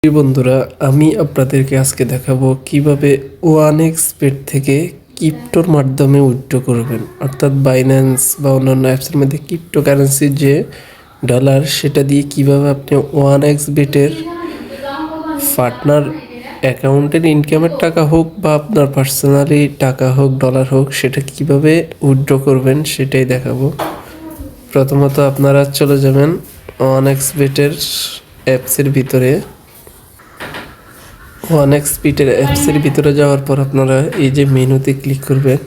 বন্ধুরা, আমি আপনাদেরকে আজকে দেখাবো কিভাবে OneXBet থেকে ক্রিপ্টোর মাধ্যমে উইথড্র করবেন। অর্থাৎ বাইন্যান্স বা অন্যান্য অ্যাপসের মধ্যে ক্রিপ্টোকারেন্সির যে ডলার, সেটা দিয়ে কিভাবে আপনি OneXBet-এর পার্টনার অ্যাকাউন্টের ইনকামের টাকা হোক বা আপনার পার্সোনালি টাকা হোক, ডলার হোক, সেটা কিভাবে উইথড্র করবেন সেটাই দেখাবো। প্রথমত আপনারা চলে যাবেন OneXBet-এর অ্যাপসের ভিতরে। OneXBet-এর অ্যাপসের ভিতরে যাওয়ার পর আপনারা এই যে মেনুতে ক্লিক করবেন,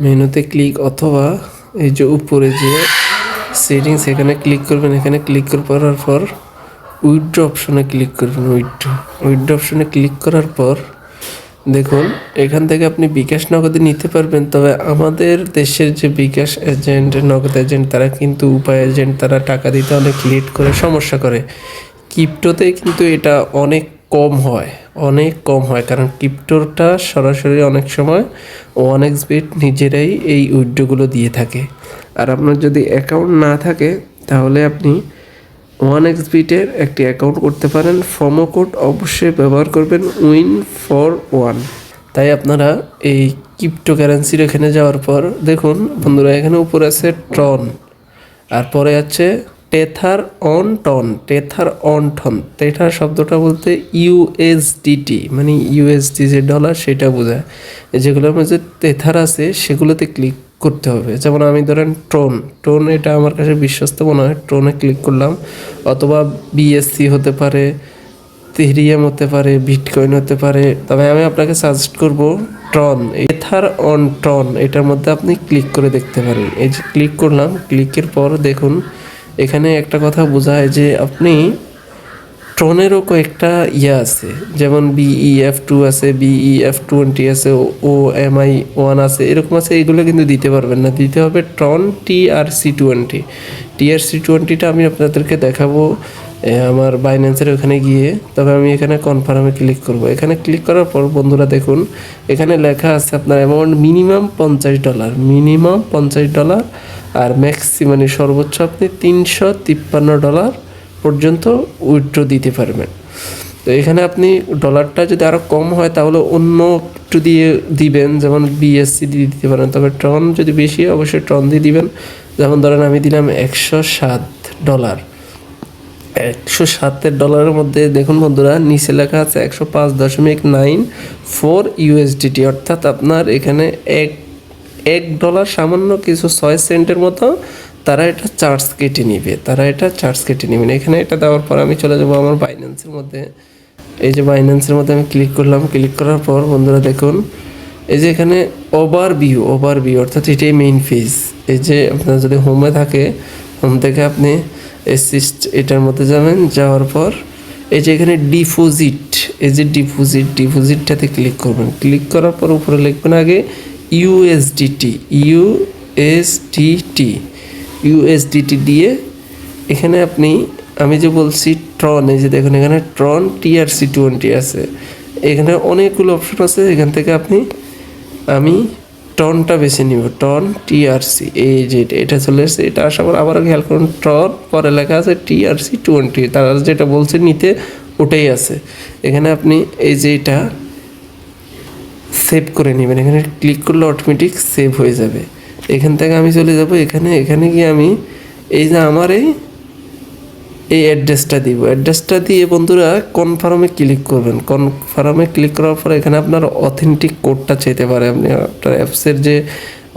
মেনুতে ক্লিক অথবা এই যে উপরে যে সেটিংস এখানে ক্লিক করবেন। এখানে ক্লিক করার পর উইথড্র অপশনে ক্লিক করবেন। উইথড্র অপশনে ক্লিক করার পর দেখুন এখান থেকে আপনি বিকাশ নগদে নিতে পারবেন। তবে আমাদের দেশের যে বিকাশ এজেন্ট, নগদ এজেন্ট, তারা কিন্তু উপায় এজেন্ট, তারা টাকা দিতে অনেক লেট করে, সমস্যা করে। ক্রিপ্টোতে কিন্তু এটা অনেক কম হয়, কারণ ক্রিপ্টোটা সরাসরি অনেক সময় OneXBet নিজেরাই এই উইথড্রগুলো দিয়ে থাকে। আর আপনার যদি অ্যাকাউন্ট না থাকে তাহলে আপনি OneXBet-এর একটি অ্যাকাউন্ট করতে পারেন। প্রোমো কোড অবশ্যই ব্যবহার করবেন, Win41। তাই আপনারা এই ক্রিপ্টোকারেন্সির এখানে যাওয়ার পর দেখুন বন্ধুরা, এখানে উপরে আছে ট্রন, আর পরে আছে টেথার অন টন। টেথার শব্দটা বলতে USDT, মানে ইউএসডি যে ডলার, সেটা বোঝায়। যেগুলোর মধ্যে টেথার আছে সেগুলোতে ক্লিক করতে হবে। যেমন আমি ধরেন ট্রন এটা আমার কাছে বিশ্বস্ত মনে হয়, ট্রনে ক্লিক করলাম। অথবা BSC হতে পারে, ইথেরিয়াম হতে পারে, বিটকয়েন হতে পারে। তবে আমি আপনাকে সাজেস্ট করব ট্রন, টেথার অন ট্রন, এটার মধ্যে আপনি ক্লিক করে দেখতে পারেন। এই যে ক্লিক করলাম, ক্লিকের পর দেখুন এখানে একটা কথা বোঝায় যে আপনি ট্রনেরও কয়েকটা আছে, যেমন BEF2 আছে, BEF20 আছে, OMI1 আছে, এরকম আছে। এইগুলো কিন্তু দিতে পারবেন না, দিতে হবে ট্রন TRC20টা আমি আপনাদেরকে দেখাবো আমার বাইন্যান্সের ওখানে গিয়ে। তবে আমি এখানে কনফার্মে ক্লিক করব। এখানে ক্লিক করার পর বন্ধুরা দেখুন এখানে লেখা আছে আপনার অ্যামাউন্ট মিনিমাম $50, আর মানে সর্বোচ্চ আপনি $353 পর্যন্ত উইথড্র দিতে পারবেন। তো এখানে আপনি ডলারটা যদি আরও কম হয় তাহলে অন্য একটু দিয়ে দিবেন, যেমন BSC দিয়ে দিতে পারেন। তবে ট্রন যদি বেশি হয় অবশ্যই ট্রন দিয়ে দিবেন। যেমন ধরেন আমি দিলাম $107। $107 মধ্যে দেখুন বন্ধুরা নিচে লেখা আছে 105.94 USDT, অর্থাৎ আপনার এখানে $1 সামান্য কিছু 6 সেন্টের মতো তারা এটা চার্জ কেটে নেবে। এখানে এটা দেওয়ার পর আমি চলে যাবো আমার বাইন্যান্সের মধ্যে। এই যে বাইন্যান্সের মধ্যে আমি ক্লিক করলাম। ক্লিক করার পর বন্ধুরা দেখুন এই যে এখানে ওভারভিউ, অর্থাৎ এটাই মেইন পেজ। এই যে আপনার যদি হোমে থাকে, হোম থেকে আপনি এটার মধ্যে যাবেন। যাওয়ার পর এই যে এখানে ডিপোজিটটাতে ক্লিক করবেন। ক্লিক করার পর উপরে লিখবেন আগে USDT দিয়ে এখানে আপনি, আমি যে বলছি ট্রন, এই যে দেখুন এখানে ট্রন TRC20 আছে। এখানে অনেকগুলো অপশন আছে, এখান থেকে আমি টনটা বেছে নিব, টন TRC। এই যে এটা চলে এসেছে, এটা আসার পর আবারও খেয়াল করুন টন, পরে লেখা আছে TRC20, তারা যেটা বলছে নিতে ওটাই আছে। এখানে আপনি এই যে এটা সেভ করে নেবেন। এখানে ক্লিক করলে অটোমেটিক সেভ হয়ে যাবে। এখান থেকে আমি চলে যাব এখানে গিয়ে আমি এই যে আমার এই অ্যাড্রেসটা দিয়ে বন্ধুরা কনফার্মে ক্লিক করবেন। কনফার্মে ক্লিক করার পর এখানে আপনার অথেন্টিক কোডটা চাইতে পারে। আপনি আপনার অ্যাপসের যে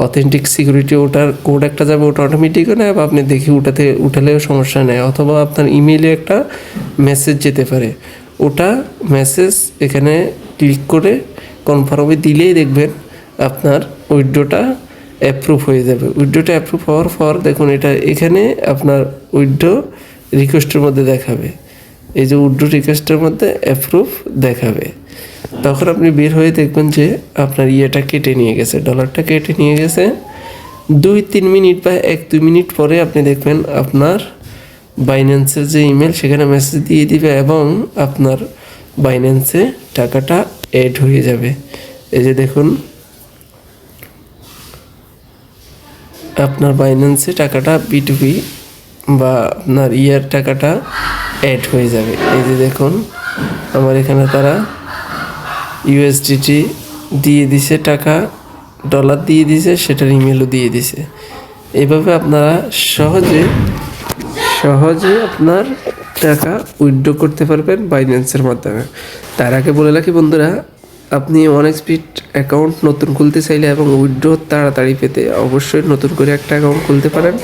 অথেন্টিক সিকিউরিটি, ওটার কোড একটা যাবে, ওটা অটোমেটিক নেয়, বা আপনি দেখি উঠালেও সমস্যা নেই। অথবা আপনার ইমেইলে একটা মেসেজ যেতে পারে, ওটা মেসেজ এখানে ক্লিক করে কনফার্মে দিলেই দেখবেন আপনার উইথড্রটা অ্যাপ্রুভ হয়ে যাবে। উইথড্রটা অ্যাপ্রুভ হওয়ার পর দেখুন এটা এখানে আপনার উইথড্র রিকোয়েস্টের মধ্যে দেখাবে। এই যে উইথড্র রিকোয়েস্টের মধ্যে অ্যাপ্রুভ দেখাবে। তখন আপনি বের হয়ে দেখবেন যে আপনার কেটে নিয়ে গেছে, ডলারটা কেটে নিয়ে গেছে। 2-3 মিনিট বা 1-2 মিনিট পরে আপনি দেখবেন আপনার বাইন্যান্সের যে ইমেল, সেখানে মেসেজ দিয়ে দিবে এবং আপনার বাইন্যান্সে টাকাটা অ্যাড হয়ে যাবে। এই যে দেখুন আপনার বাইন্যান্সে টাকাটা B2B বা আপনার টাকাটা অ্যাড হয়ে যাবে। এই যে দেখুন আমার এখানে তারা ইউএসডিটি দিয়ে দিছে, টাকা ডলার দিয়ে দিছে, সেটার ইমেলও দিয়ে দিছে। এইভাবে আপনারা সহজে আপনার টাকা উইথড্র করতে পারবেন বাইন্যান্সের মাধ্যমে। তার আগে বলে রাখি বন্ধুরা, আপনি OneXBet অ্যাকাউন্ট নতুন খুলতে চাইলে এবং উইথড্র তাড়াতাড়ি পেতে অবশ্যই নতুন করে একটা অ্যাকাউন্ট খুলতে পারেন।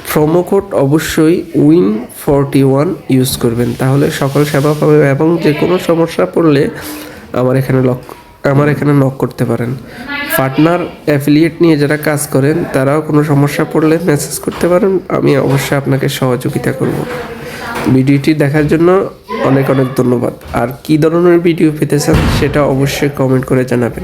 প্রোমো কোড অবশ্যই WIN41 ইউজ করবেন, তাহলে সকল সেবা পাবেন এবং যে কোনো সমস্যা পড়লে আমার এখানে নক করতে পারেন। পার্টনার অ্যাফিলিয়েট নিয়ে যারা কাজ করেন তারাও কোনো সমস্যা পড়লে মেসেজ করতে পারেন, আমি অবশ্যই আপনাকে সহযোগিতা করব। ভিডিওটি দেখার জন্য অনেক অনেক ধন্যবাদ। আর কী ধরনের ভিডিও পেতে চান সেটা অবশ্যই কমেন্ট করে জানাবেন।